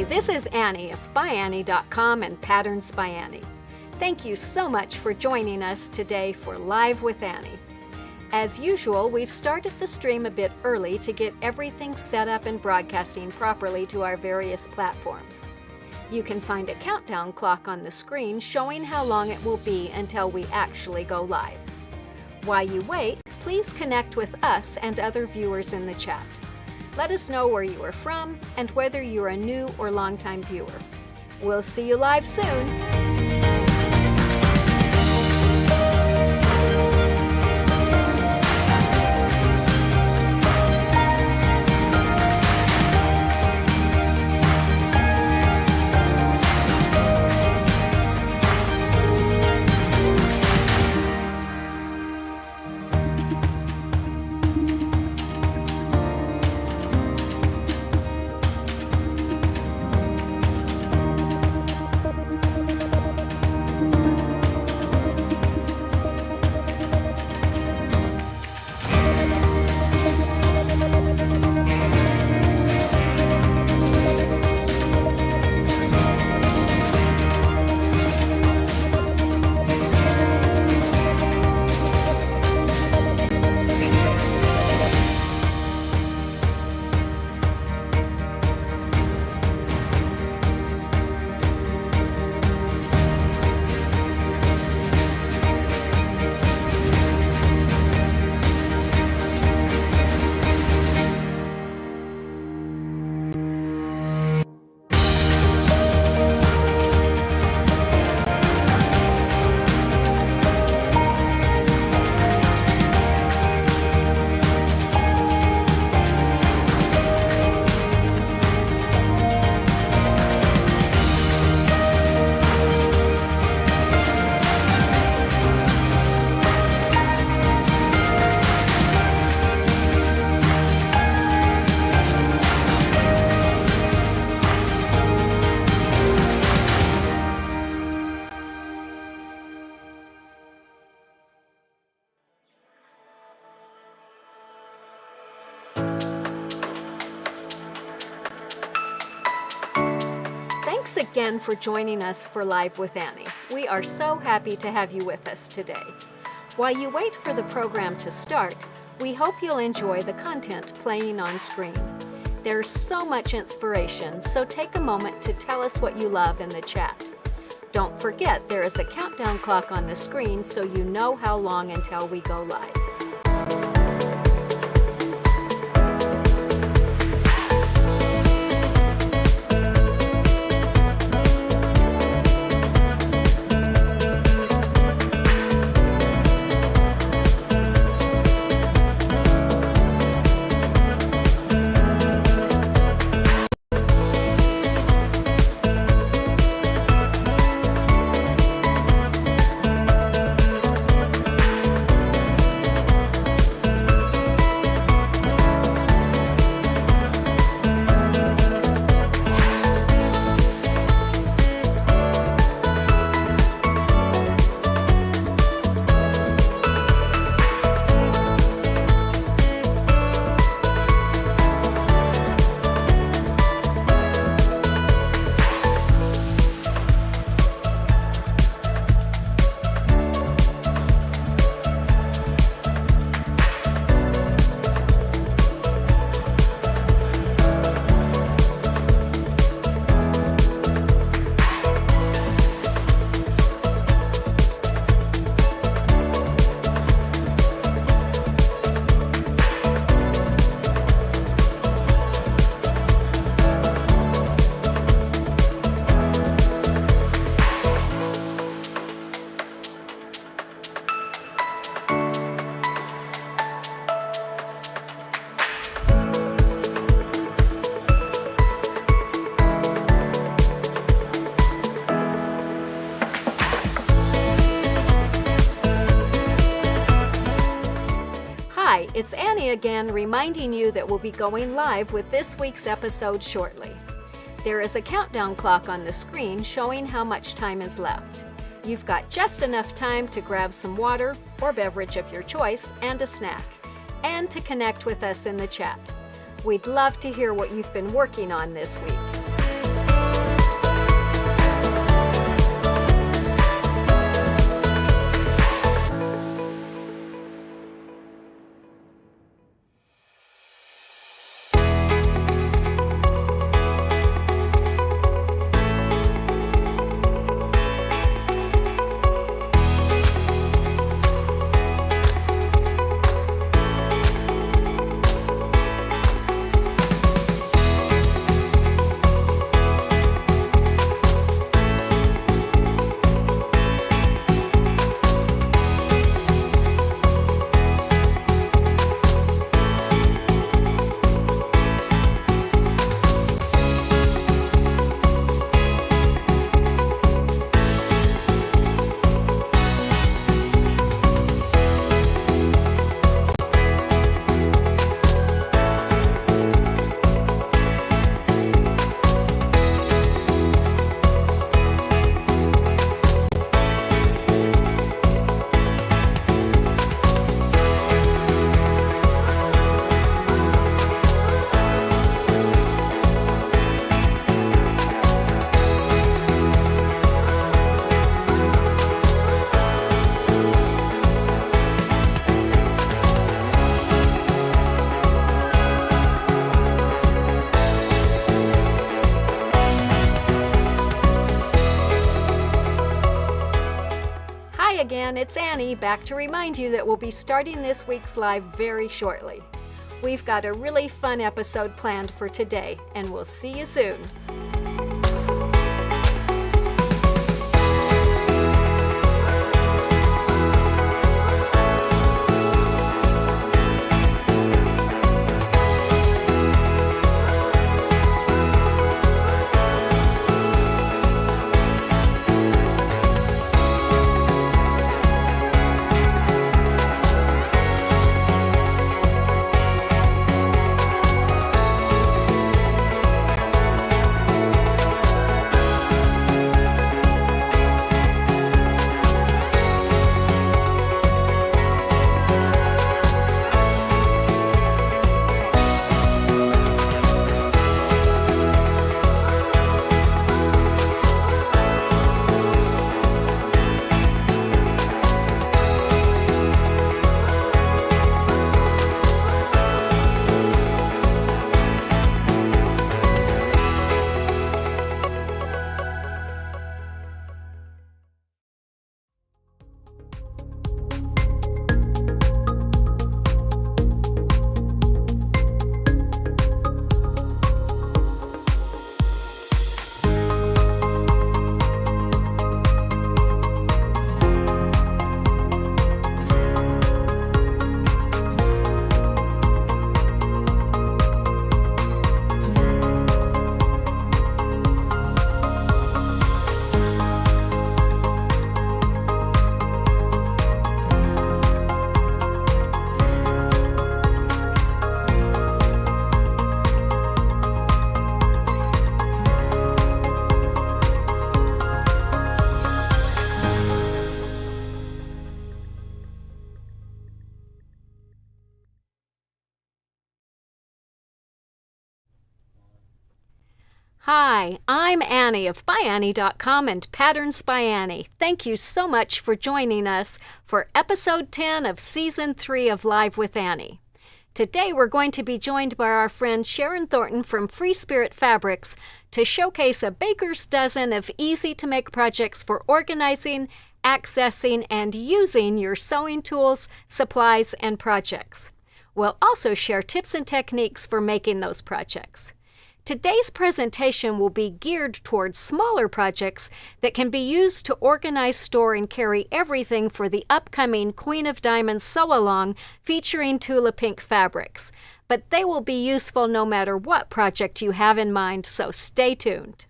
Hi, this is Annie of ByAnnie.com and Patterns by Annie. Thank you so much for joining us today for Live with Annie. As usual, we've started the stream a bit early to get everything set up and broadcasting properly to our various platforms. You can find a countdown clock on the screen showing how long it will be until we actually go live. While you wait, please connect with us and other viewers in the chat. Let us know where you are from and whether you're a new or longtime viewer. We'll see you live soon. Thanks again for joining us for Live with Annie. We are so happy to have you with us today. While you wait for the program to start, we hope you'll enjoy the content playing on screen. There's so much inspiration, so take a moment to tell us what you love in the chat. Don't forget there is a countdown clock on the screen so you know how long until we go live. Hi, it's Annie again, reminding you that we'll be going live with this week's episode shortly. There is a countdown clock on the screen showing how much time is left. You've got just enough time to grab some water or beverage of your choice and a snack, and to connect with us in the chat. We'd love to hear what you've been working on this week. it's Annie, back to remind you that we'll be starting this week's live very shortly. We've got a really fun episode planned for today, and we'll see you soon. Hi, I'm Annie of ByAnnie.com and Patterns by Annie. Thank you so much for joining us for episode 10 of season 3 of Live with Annie. Today we're going to be joined by our friend Sharon Thornton from FreeSpirit Fabrics to showcase a baker's dozen of easy-to-make projects for organizing, accessing, and using your sewing tools, supplies, and projects. We'll also share tips and techniques for making those projects. Today's presentation will be geared towards smaller projects that can be used to organize, store, and carry everything for the upcoming Queen of Diamonds sew-along featuring Tula Pink fabrics. But they will be useful no matter what project you have in mind, so stay tuned.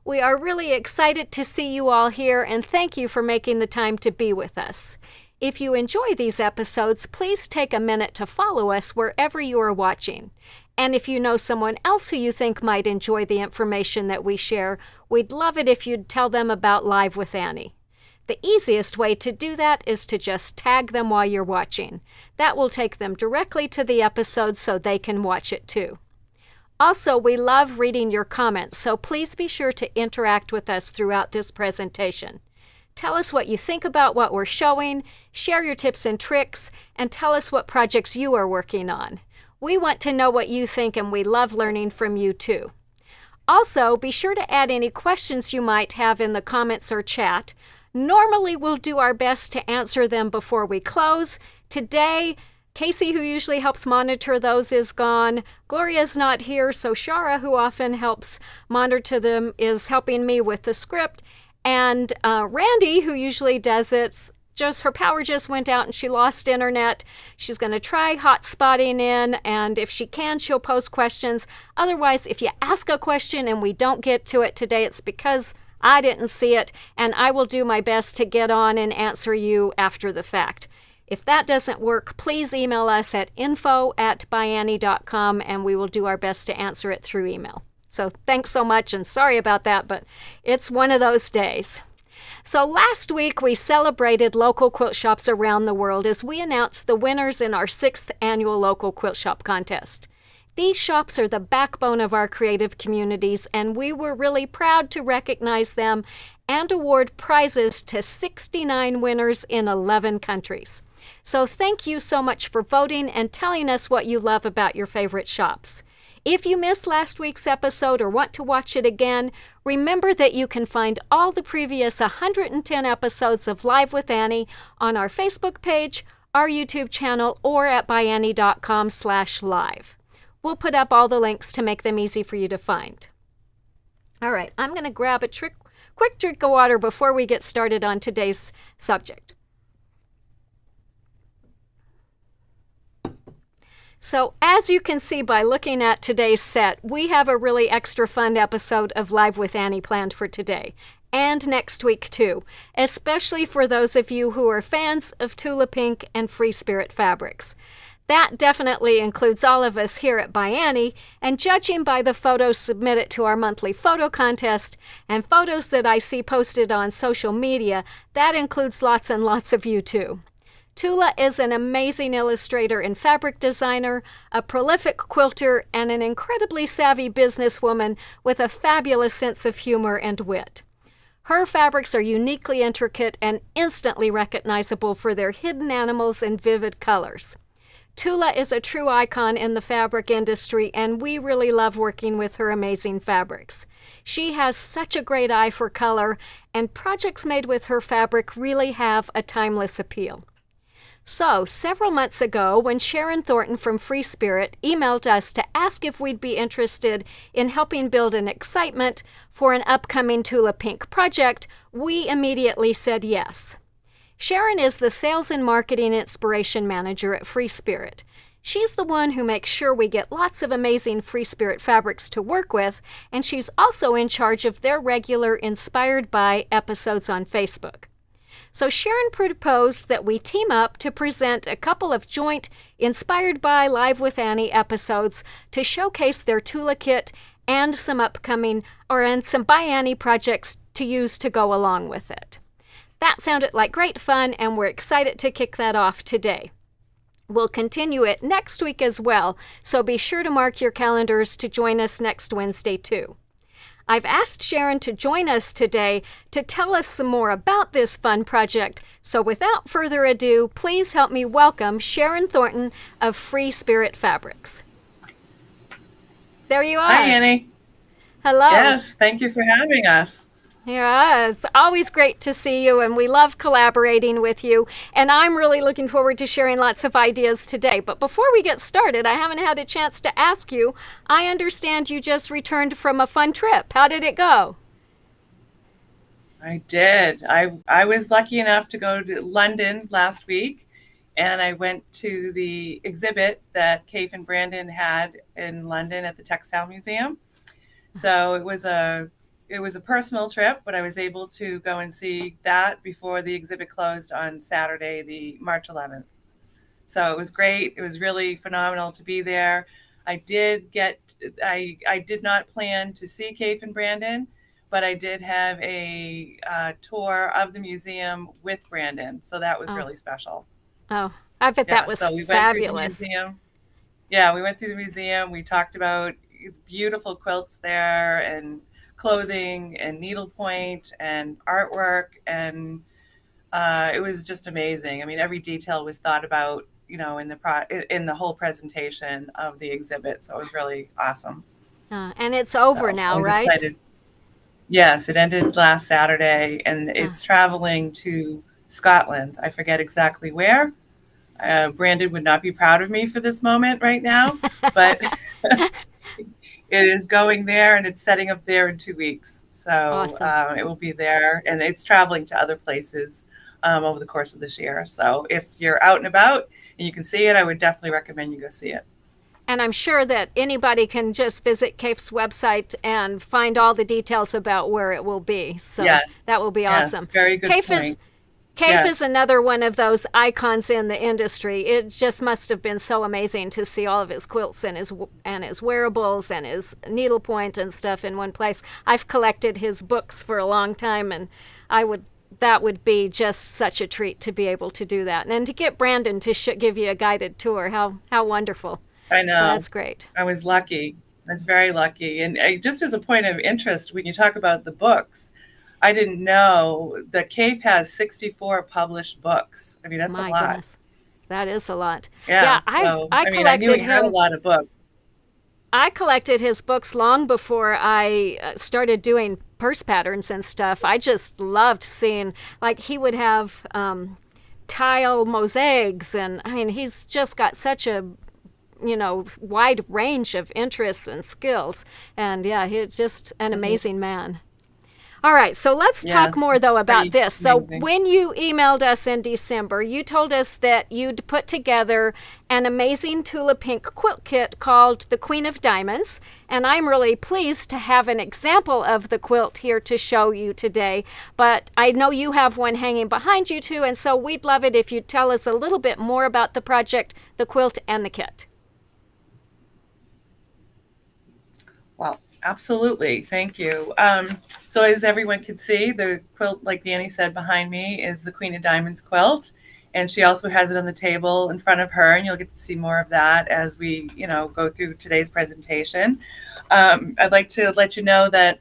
We are really excited to see you all here, and thank you for making the time to be with us. If you enjoy these episodes, please take a minute to follow us wherever you are watching. And if you know someone else who you think might enjoy the information that we share, we'd love it if you'd tell them about Live with Annie. The easiest way to do that is to just tag them while you're watching. That will take them directly to the episode so they can watch it too. Also, we love reading your comments, so please be sure to interact with us throughout this presentation. Tell us what you think about what we're showing, share your tips and tricks, and tell us what projects you are working on. We want to know what you think, and we love learning from you too. Also, be sure to add any questions you might have in the comments or chat. Normally, we'll do our best to answer them before we close. Today, Casey, who usually helps monitor those, is gone. Gloria's not here, so Shara, who often helps monitor them, is helping me with the script. And Randy, who usually does it, her power just went out and she lost internet. She's going to try hotspotting in, and if she can, she'll post questions. Otherwise, if you ask a question and we don't get to it today, it's because I didn't see it, and I will do my best to get on and answer you after the fact. If that doesn't work, please email us at info@ByAnnie.com, and we will do our best to answer it through email. So thanks so much, and sorry about that, but it's one of those days. So last week we celebrated local quilt shops around the world as we announced the winners in our 6th annual local quilt shop contest. These shops are the backbone of our creative communities, and we were really proud to recognize them and award prizes to 69 winners in 11 countries. So thank you so much for voting and telling us what you love about your favorite shops. If you missed last week's episode or want to watch it again, remember that you can find all the previous 110 episodes of Live with Annie on our Facebook page, our YouTube channel, or at ByAnnie.com/live. We'll put up all the links to make them easy for you to find. All right, I'm going to grab a quick drink of water before we get started on today's subject. So as you can see by looking at today's set, we have a really extra fun episode of Live with Annie planned for today, and next week too, especially for those of you who are fans of Tula Pink and FreeSpirit Fabrics. That definitely includes all of us here at ByAnnie, and judging by the photos submitted to our monthly photo contest and photos that I see posted on social media, that includes lots and lots of you too. Tula is an amazing illustrator and fabric designer, a prolific quilter, and an incredibly savvy businesswoman with a fabulous sense of humor and wit. Her fabrics are uniquely intricate and instantly recognizable for their hidden animals and vivid colors. Tula is a true icon in the fabric industry, and we really love working with her amazing fabrics. She has such a great eye for color, and projects made with her fabric really have a timeless appeal. So, several months ago, when Sharon Thornton from FreeSpirit emailed us to ask if we'd be interested in helping build an excitement for an upcoming Tula Pink project, we immediately said yes. Sharon is the Sales and Marketing Inspiration Manager at FreeSpirit. She's the one who makes sure we get lots of amazing FreeSpirit fabrics to work with, and she's also in charge of their regular Inspired By episodes on Facebook. So Sharon proposed that we team up to present a couple of joint Inspired By Live with Annie episodes to showcase their Tula kit and some upcoming and some ByAnnie projects to use to go along with it. That sounded like great fun, and we're excited to kick that off today. We'll continue it next week as well, so be sure to mark your calendars to join us next Wednesday too. I've asked Sharon to join us today to tell us some more about this fun project, so without further ado, please help me welcome Sharon Thornton of FreeSpirit Fabrics. There you are. Hi, Annie. Hello. Yes, thank you for having us. Yeah, it's always great to see you, and we love collaborating with you, and I'm really looking forward to sharing lots of ideas today. But before we get started, I haven't had a chance to ask you, I understand you just returned from a fun trip. How did it go? I did. I was lucky enough to go to London last week, and I went to the exhibit that Kate and Brandon had in London at the Textile Museum. So it was a personal trip, but I was able to go and see that before the exhibit closed on Saturday, the March 11th. So it was great. It was really phenomenal to be there. I did not plan to see Kate and Brandon, but I did have a tour of the museum with Brandon. So that was really special. Oh, I bet that was so we fabulous. Went through the museum. Yeah, we went through the museum. We talked about beautiful quilts there and clothing and needlepoint and artwork, and it was just amazing. I mean, every detail was thought about, in the whole presentation of the exhibit. So it was really awesome. And it's over now, right? Excited. Yes, it ended last Saturday, and it's traveling to Scotland. I forget exactly where. Brandon would not be proud of me for this moment right now, but it is going there, and it's setting up there in 2 weeks. So awesome. It will be there, and it's traveling to other places over the course of this year. So if you're out and about and you can see it, I would definitely recommend you go see it. And I'm sure that anybody can just visit CAFE's website and find all the details about where it will be. So yes. That will be awesome. Very good point. CAFE is another one of those icons in the industry. It just must have been so amazing to see all of his quilts and his wearables and his needlepoint and stuff in one place. I've collected his books for a long time, and that would be just such a treat to be able to do that. And to get Brandon to give you a guided tour, how wonderful. I know. So that's great. I was lucky. I was very lucky. And just as a point of interest, when you talk about the books, I didn't know that CAFE has 64 published books. I mean, that's a lot. Goodness. That is a lot. Yeah, I collected I knew he had a lot of books. I collected his books long before I started doing purse patterns and stuff. I just loved seeing, like, he would have tile mosaics, and I mean, he's just got such a wide range of interests and skills. And yeah, he's just an amazing man. All right, so let's talk Yes, more, it's though, about pretty this. So amazing. when you emailed us in December, you told us that you'd put together an amazing Tula Pink quilt kit called the Queen of Diamonds, and I'm really pleased to have an example of the quilt here to show you today. But I know you have one hanging behind you, too, and so we'd love it if you'd tell us a little bit more about the project, the quilt, and the kit. Well, absolutely. Thank you. So as everyone can see, the quilt, like ByAnnie said behind me, is the Queen of Diamonds quilt. And she also has it on the table in front of her, and you'll get to see more of that as we, go through today's presentation. I'd like to let you know that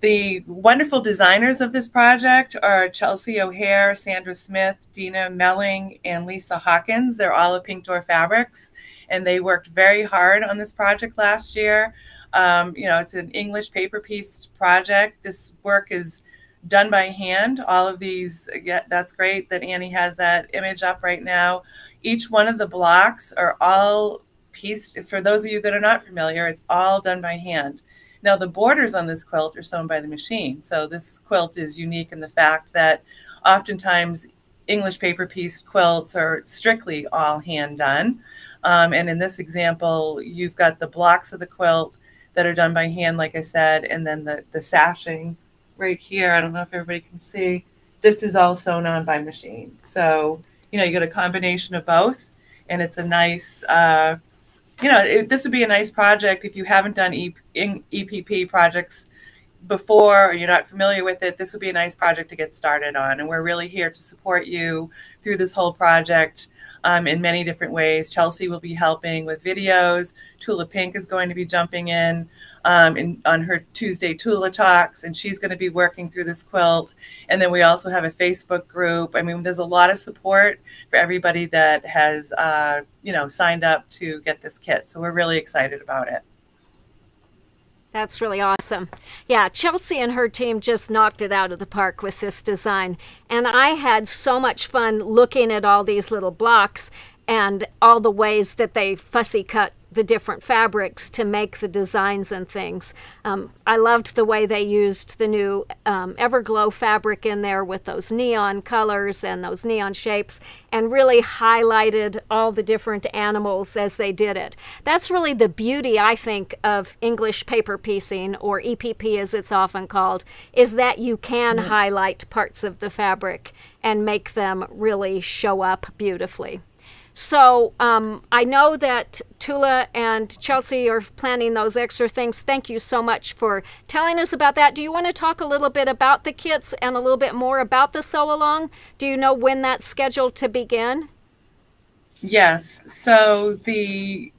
the wonderful designers of this project are Chelsea O'Hare, Sandra Smith, Dina Melling, and Lisa Hawkins. They're all of Pink Door Fabrics, and they worked very hard on this project last year. It's an English paper piece project. This work is done by hand. All of these, yeah, that's great that Annie has that image up right now. Each one of the blocks are all pieced. For those of you that are not familiar, it's all done by hand. Now, the borders on this quilt are sewn by the machine. So this quilt is unique in the fact that oftentimes English paper piece quilts are strictly all hand done. And in this example, you've got the blocks of the quilt that are done by hand, like I said, and then the sashing right here. I don't know if everybody can see. This is all sewn on by machine. So, you get a combination of both, and it's a nice, this would be a nice project if you haven't done EPP projects before or you're not familiar with it. This would be a nice project to get started on, and we're really here to support you through this whole project. In many different ways. Chelsea will be helping with videos. Tula Pink is going to be jumping in on her Tuesday Tula Talks, and she's going to be working through this quilt. And then we also have a Facebook group. I mean, there's a lot of support for everybody that has, signed up to get this kit. So we're really excited about it. That's really awesome. Yeah, Chelsea and her team just knocked it out of the park with this design. And I had so much fun looking at all these little blocks and all the ways that they fussy cut the different fabrics to make the designs and things. I loved the way they used the new Everglow fabric in there with those neon colors and those neon shapes, and really highlighted all the different animals as they did it. That's really the beauty, I think, of English paper piecing, or EPP as it's often called, is that you can highlight parts of the fabric and make them really show up beautifully. So I know that Tula and Chelsea are planning those extra things. Thank you so much for telling us about that. Do you want to talk a little bit about the kits and a little bit more about the sew-along? Do you know when that's scheduled to begin? Yes. So the